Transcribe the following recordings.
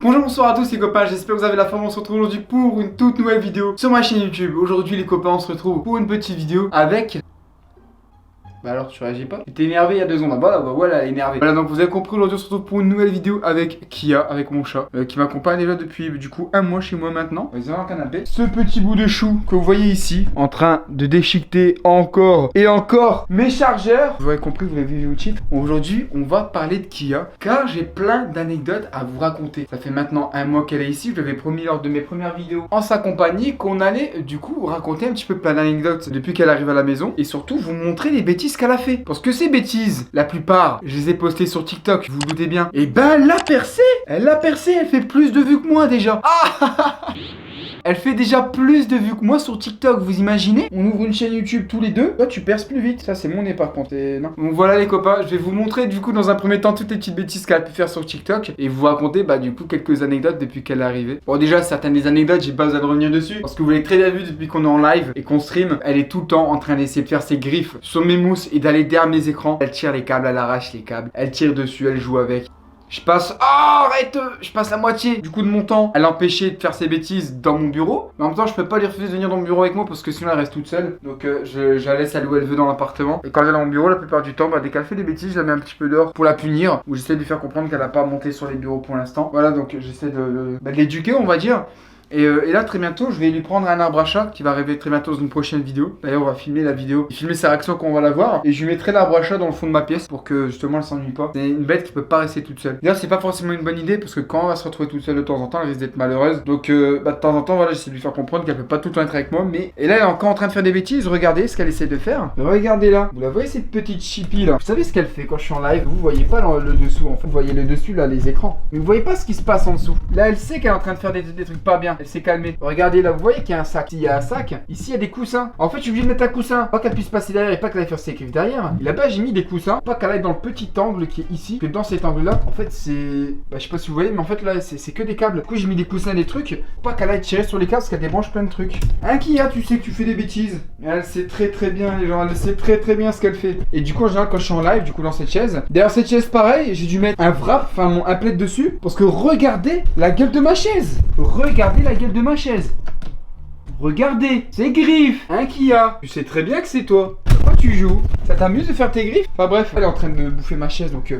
Bonjour, bonsoir à tous les copains, j'espère que vous avez la forme. On se retrouve aujourd'hui pour une toute nouvelle vidéo sur ma chaîne YouTube. Aujourd'hui les copains, on se retrouve pour une petite vidéo avec... Bah alors tu réagis pas? T'es énervé il y a 2 secondes. Voilà, elle est énervée. Voilà, donc vous avez compris, aujourd'hui on se retrouve pour une nouvelle vidéo avec Kia, avec mon chat, qui m'accompagne déjà depuis du coup 1 mois chez moi maintenant. Ils ont un canapé. Ce petit bout de chou que vous voyez ici, en train de déchiqueter encore et encore mes chargeurs. Vous avez compris, vous l'avez vu au titre. Aujourd'hui, on va parler de Kia, car j'ai plein d'anecdotes à vous raconter. Ça fait maintenant 1 mois qu'elle est ici. Je l'avais promis lors de mes premières vidéos en sa compagnie qu'on allait du coup vous raconter un petit peu plein d'anecdotes depuis qu'elle arrive à la maison et surtout vous montrer les bêtises qu'elle a fait. Parce que ces bêtises, la plupart, je les ai postées sur TikTok, vous vous doutez bien. Et ben elle l'a percé. Elle fait plus de vues que moi déjà. Elle fait déjà plus de vues que moi sur TikTok, vous imaginez? On ouvre une chaîne YouTube tous les deux. Toi tu perces plus vite. Ça c'est mon nez par contre. Non. Donc voilà les copains, je vais vous montrer du coup dans un premier temps toutes les petites bêtises qu'elle a pu faire sur TikTok. Et vous raconter du coup quelques anecdotes depuis qu'elle est arrivée. Bon déjà certaines des anecdotes j'ai pas besoin de revenir dessus. Parce que vous l'avez très bien vu depuis qu'on est en live et qu'on stream. Elle est tout le temps en train d'essayer de faire ses griffes sur mes mousses et d'aller derrière mes écrans. Elle tire les câbles, elle arrache les câbles. Elle tire dessus, elle joue avec. Je passe... Oh, arrête! Je passe la moitié du coup de mon temps à l'empêcher de faire ses bêtises dans mon bureau. Mais en même temps, je peux pas lui refuser de venir dans mon bureau avec moi parce que sinon elle reste toute seule. Donc je la laisse aller où elle veut dans l'appartement. Et quand elle est dans mon bureau, la plupart du temps, dès qu'elle fait des bêtises, je la mets un petit peu dehors pour la punir. Ou j'essaie de lui faire comprendre qu'elle a pas monté sur les bureaux pour l'instant. Voilà, donc j'essaie de l'éduquer, on va dire. Et là très bientôt je vais lui prendre un arbre à chat qui va arriver très bientôt dans une prochaine vidéo. D'ailleurs on va filmer la vidéo, filmer sa réaction quand on va la voir. Et je lui mettrai l'arbre à chat dans le fond de ma pièce pour que justement elle s'ennuie pas. C'est une bête qui peut pas rester toute seule. D'ailleurs c'est pas forcément une bonne idée parce que quand on va se retrouver toute seule de temps en temps elle risque d'être malheureuse. Donc de temps en temps voilà, j'essaie de lui faire comprendre qu'elle peut pas tout le temps être avec moi. Mais et là elle est encore en train de faire des bêtises. Regardez ce qu'elle essaie de faire. Regardez là, vous la voyez cette petite chippie là. Vous savez ce qu'elle fait quand je suis en live? Vous voyez pas le dessous en fait. Vous voyez le dessus là, les écrans. Mais vous voyez pas ce qui se passe en dessous. Là elle sait qu'elle est en train de faire des trucs pas bien. Elle s'est calmée. Regardez là, vous voyez qu'il y a un sac. S'il y a un sac, ici il y a des coussins. En fait, je suis obligé de mettre un coussin. Pas qu'elle puisse passer derrière et pas qu'elle aille faire ses griffes derrière. Et là-bas, j'ai mis des coussins. Pas qu'elle aille dans le petit angle qui est ici. Que dans cet angle-là, en fait, c'est. Je sais pas si vous voyez, mais en fait, là, c'est que des câbles. Du coup, j'ai mis des coussins et des trucs. Pas qu'elle aille tirer sur les câbles parce qu'elle débranche plein de trucs. Hein, Kia, tu sais que tu fais des bêtises. Et elle sait très bien, les gens. Elle sait très bien ce qu'elle fait. Et du coup, en général, quand je suis en live, du coup, dans cette chaise. Derrière cette chaise, pareil, j'ai dû mettre un wrap, enfin, un plaid dessus. Parce que regardez la gueule de ma chaise. Regardez la gueule de ma chaise. Regardez, ces griffes, hein Kia? Tu sais très bien que c'est toi. Pourquoi tu joues? Ça t'amuse de faire tes griffes? Enfin bref, elle est en train de bouffer ma chaise donc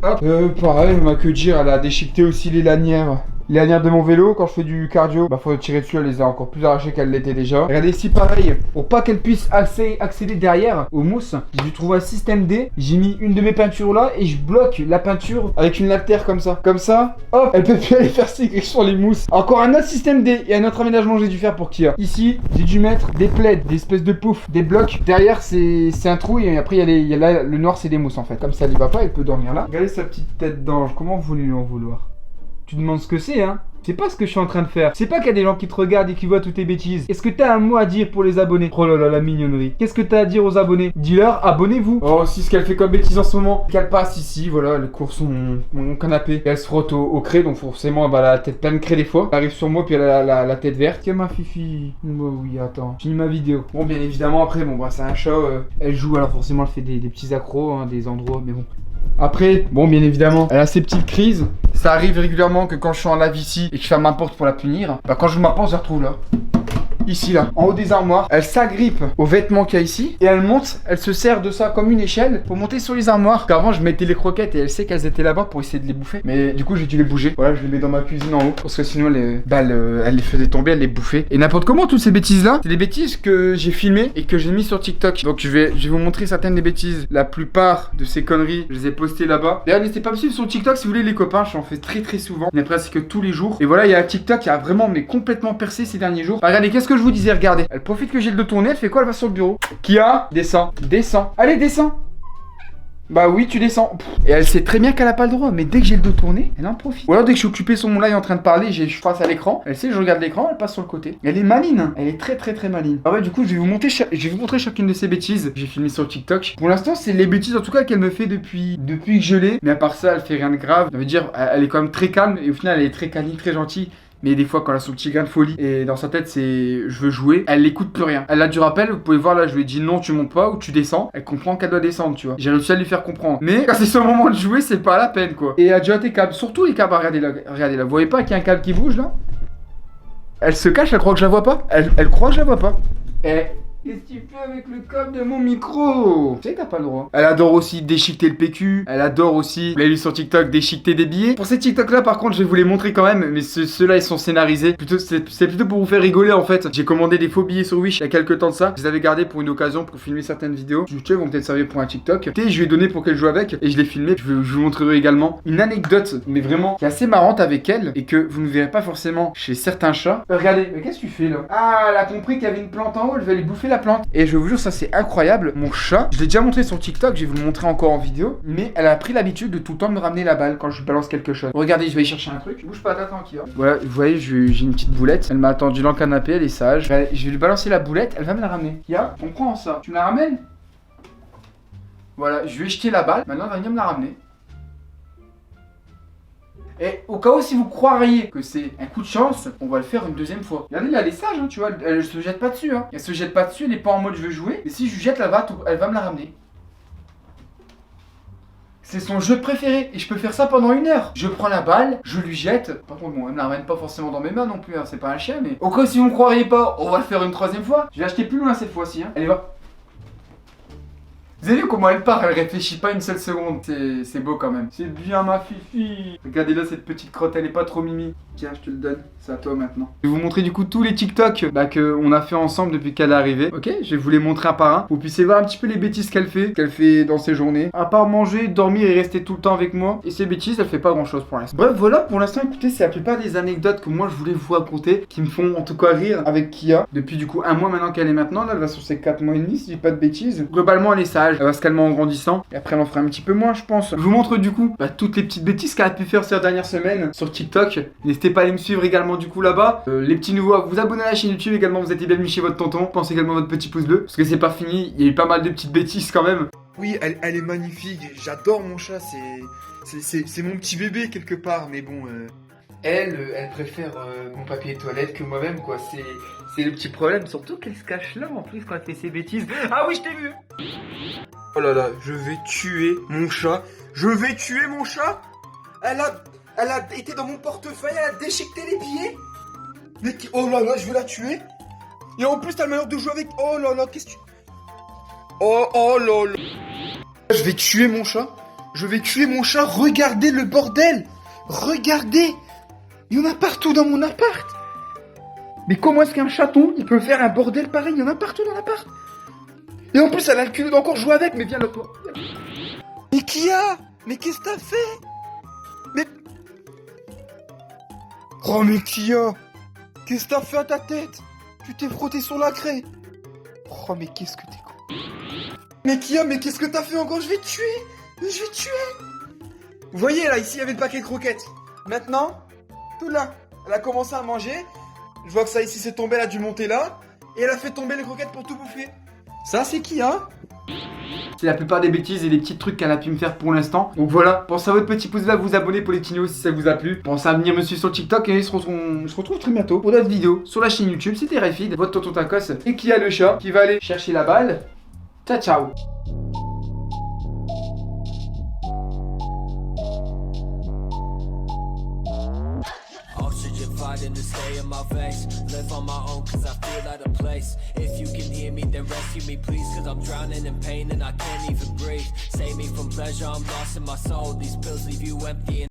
hop. Pareil, que dire, elle a déchiqueté aussi les lanières. Les lanières de mon vélo, quand je fais du cardio, faut tirer dessus, elle les a encore plus arrachées qu'elle l'était déjà. Regardez ici pareil, pour pas qu'elle puisse accéder derrière aux mousses, j'ai trouvé un système D, j'ai mis une de mes peintures là et je bloque la peinture avec une altère comme ça. Comme ça, hop, elle peut plus aller faire ses griffes sur les mousses. Encore un autre système D et un autre aménagement que j'ai dû faire pour Kia. Ici, j'ai dû mettre des plaids, des espèces de poufs, des blocs. Derrière, c'est un trou et après il y a là, le noir c'est des mousses en fait. Comme ça, elle y va pas, elle peut dormir là. Regardez sa petite tête d'ange, comment vous voulez lui en vouloir? Tu demandes ce que c'est, hein? C'est pas ce que je suis en train de faire. C'est pas qu'il y a des gens qui te regardent et qui voient toutes tes bêtises. Est-ce que t'as un mot à dire pour les abonnés? Oh là là, la mignonnerie. Qu'est-ce que t'as à dire aux abonnés? Dis-leur, abonnez-vous. Oh, si ce qu'elle fait comme bêtise en ce moment, qu'elle passe ici, voilà, elle court mon canapé. Et elle se frotte au craie, donc forcément, elle a la tête pleine de craie des fois. Elle arrive sur moi, puis elle a la tête verte. Tiens, ma fifi. Oui, attends. Finis ma vidéo. Bon, bien évidemment, après, c'est un chat. Elle joue, alors forcément, elle fait des petits accros, hein, des endroits, mais bon. Après, bon, bien évidemment, elle a ses petites crises. Ça arrive régulièrement que quand je suis en live ici et que je ferme ma porte pour la punir, quand je ma porte, je la retrouve là. Ici là, en haut des armoires, elle s'agrippe aux vêtements qu'il y a ici et elle monte, elle se sert de ça comme une échelle pour monter sur les armoires. Car avant je mettais les croquettes et elle sait qu'elles étaient là-bas pour essayer de les bouffer. Mais du coup j'ai dû les bouger. Voilà, je les mets dans ma cuisine en haut parce que sinon elle les faisait tomber, elle les bouffait. Et n'importe comment toutes ces bêtises là, c'est des bêtises que j'ai filmées et que j'ai mis sur TikTok. Donc je vais vous montrer certaines des bêtises. La plupart de ces conneries, je les ai postées là-bas. D'ailleurs n'hésitez pas à me suivre sur TikTok si vous voulez les copains, j'en fais très souvent. Mais presque tous les jours. Et voilà, il y a un TikTok qui a vraiment complètement percé ces derniers jours. Regardez, qu'est-ce que je vous disais, regardez. Elle profite que j'ai le dos tourné, elle fait quoi? Elle va sur le bureau. Kia, descends, descends. Allez, descends. Bah oui, tu descends. Et elle sait très bien qu'elle a pas le droit, mais dès que j'ai le dos tourné, elle en profite. Ou alors dès que je suis occupé sur mon live en train de parler, je suis face à l'écran, elle sait, je regarde l'écran, elle passe sur le côté. Elle est maline, elle est très maline. Ah ouais, du coup, je vais vous montrer chacune de ces bêtises. J'ai filmé sur TikTok. Pour l'instant, c'est les bêtises en tout cas qu'elle me fait depuis que je l'ai. Mais à part ça, elle fait rien de grave. Ça veut dire, elle est quand même très calme et au final, elle est très câline, très gentille. Mais des fois, quand elle a son petit grain de folie et dans sa tête, c'est je veux jouer, elle n'écoute plus rien. Elle a du rappel, vous pouvez voir là, je lui ai dit non, tu montes pas ou tu descends. Elle comprend qu'elle doit descendre, tu vois. J'ai réussi à lui faire comprendre. Mais quand c'est son moment de jouer, c'est pas la peine, quoi. Et adjoint tes câbles, surtout les câbles, regardez là. Vous voyez pas qu'il y a un câble qui bouge là? Elle se cache, elle croit que je la vois pas. Elle croit que je la vois pas. Et qu'est-ce que tu fais avec le câble de mon micro? Tu sais que t'as pas le droit. Elle adore aussi déchiqueter le PQ. Elle adore aussi, vous l'avez vu sur TikTok, déchiqueter des billets. Pour ces TikTok là, par contre, je vais vous les montrer quand même. Mais ceux-là, ils sont scénarisés. C'est plutôt pour vous faire rigoler en fait. J'ai commandé des faux billets sur Wish il y a quelques temps de ça. Je les avais gardés pour une occasion pour filmer certaines vidéos. Je vont peut-être servir pour un TikTok. Et je lui ai donné pour qu'elle joue avec. Et je l'ai filmé. Je vous montrerai également une anecdote, mais vraiment qui est assez marrante avec elle. Et que vous ne verrez pas forcément chez certains chats. Regardez, mais qu'est-ce que tu fais là? Ah, elle a compris qu'il y avait une plante en haut. Elle va lui bouffer la plante. Et je vous jure, ça c'est incroyable. Mon chat, je l'ai déjà montré sur TikTok, je vais vous le montrer encore en vidéo. Mais elle a pris l'habitude de tout le temps me ramener la balle quand je balance quelque chose. Regardez, je vais aller chercher un truc. Bouge pas, t'attends qui va. Voilà, vous voyez, j'ai une petite boulette. Elle m'a attendu dans le canapé, elle est sage. Je vais lui balancer la boulette, elle va me la ramener. Kia, on prend ça. Tu me la ramènes? Voilà, je lui ai jeté la balle. Maintenant, elle va venir me la ramener. Et au cas où si vous croiriez que c'est un coup de chance, on va le faire une deuxième fois. Regardez là, elle est sage, hein, tu vois, elle se jette pas dessus. Hein. Elle se jette pas dessus, elle est pas en mode je veux jouer. Et si je lui jette, elle va me la ramener. C'est son jeu préféré et je peux faire ça pendant 1 heure. Je prends la balle, je lui jette. Par contre, bon, elle me la ramène pas forcément dans mes mains non plus, hein, c'est pas un chien, mais au cas où si vous me croiriez pas, on va le faire une 3e fois. Je vais acheter plus loin cette fois-ci. Hein. Allez, va. Vous avez vu comment elle part, elle réfléchit pas une seule seconde. C'est beau quand même. C'est bien ma fifi. Regardez là cette petite crotte, elle est pas trop mimi. Tiens, je te le donne, c'est à toi maintenant. Je vais vous montrer du coup tous les TikTok qu'on a fait ensemble depuis qu'elle est arrivée. Ok, je vais vous les montrer un par un. Vous puissiez voir un petit peu les bêtises qu'elle fait dans ses journées. À part manger, dormir et rester tout le temps avec moi. Et ces bêtises, elle fait pas grand chose pour l'instant. Bref, voilà, pour l'instant, écoutez, c'est la plupart des anecdotes que moi je voulais vous raconter, qui me font en tout cas rire avec Kia. Depuis du coup 1 mois maintenant qu'elle est maintenant, là elle va sur ses 4 mois et demi si je dis pas de bêtises. Globalement elle est sage, elle va se calmer en grandissant. Et après elle en fera un petit peu moins je pense. Je vous montre du coup toutes les petites bêtises qu'elle a pu faire ces dernières semaines sur TikTok. N'hésitez pas à aller me suivre également du coup là-bas. Les petits nouveaux à vous abonner à la chaîne YouTube également, vous êtes les bienvenus chez votre tonton. Pensez également à votre petit pouce bleu. Parce que c'est pas fini, il y a eu pas mal de petites bêtises quand même. Oui, elle est magnifique, j'adore mon chat, c'est mon petit bébé quelque part, mais bon... Elle préfère mon papier toilette que moi-même quoi, c'est le petit problème, surtout qu'elle se cache là en plus quand elle fait ses bêtises. Ah oui, je t'ai vu. Oh là là, je vais tuer mon chat, Elle a été dans mon portefeuille, elle a déchiqueté les billets. Mais oh là là, je vais la tuer. Et en plus, t'as le malheur de jouer avec... Oh là là, qu'est-ce que tu... Oh là là. Je vais tuer mon chat, regardez le bordel. Regardez. Il y en a partout dans mon appart. Mais comment est-ce qu'un chaton, il peut faire un bordel pareil? Il y en a partout dans l'appart. Et en plus, elle a le culot d'encore jouer avec. Mais viens là, toi. Mais Kia, mais qu'est-ce que t'as fait? Mais... Oh mais Kia, qu'est-ce que t'as fait à ta tête? Tu t'es frotté sur la craie. Oh mais qu'est-ce que t'es con. Mais Kia, mais qu'est-ce que t'as fait encore? Je vais te tuer. Vous voyez là, ici il y avait le paquet de croquettes. Maintenant, tout là, elle a commencé à manger. Je vois que ça ici c'est tombé, elle a dû monter là. Et elle a fait tomber les croquettes pour tout bouffer. Ça c'est qui hein? C'est la plupart des bêtises et des petits trucs qu'elle a pu me faire pour l'instant. Donc voilà, pensez à votre petit pouce bleu, à vous abonner pour les petits news si ça vous a plu. Pensez à venir me suivre sur TikTok et on se retrouve très bientôt pour d'autres vidéos sur la chaîne YouTube. C'était Rayfeed, votre tonton tacos et qui a le chat qui va aller chercher la balle. Ciao ciao. Fighting to stay in my veins. Live on my own cause I feel out of place. If you can hear me then rescue me please, cause I'm drowning in pain and I can't even breathe. Save me from pleasure, I'm lost in my soul. These pills leave you empty.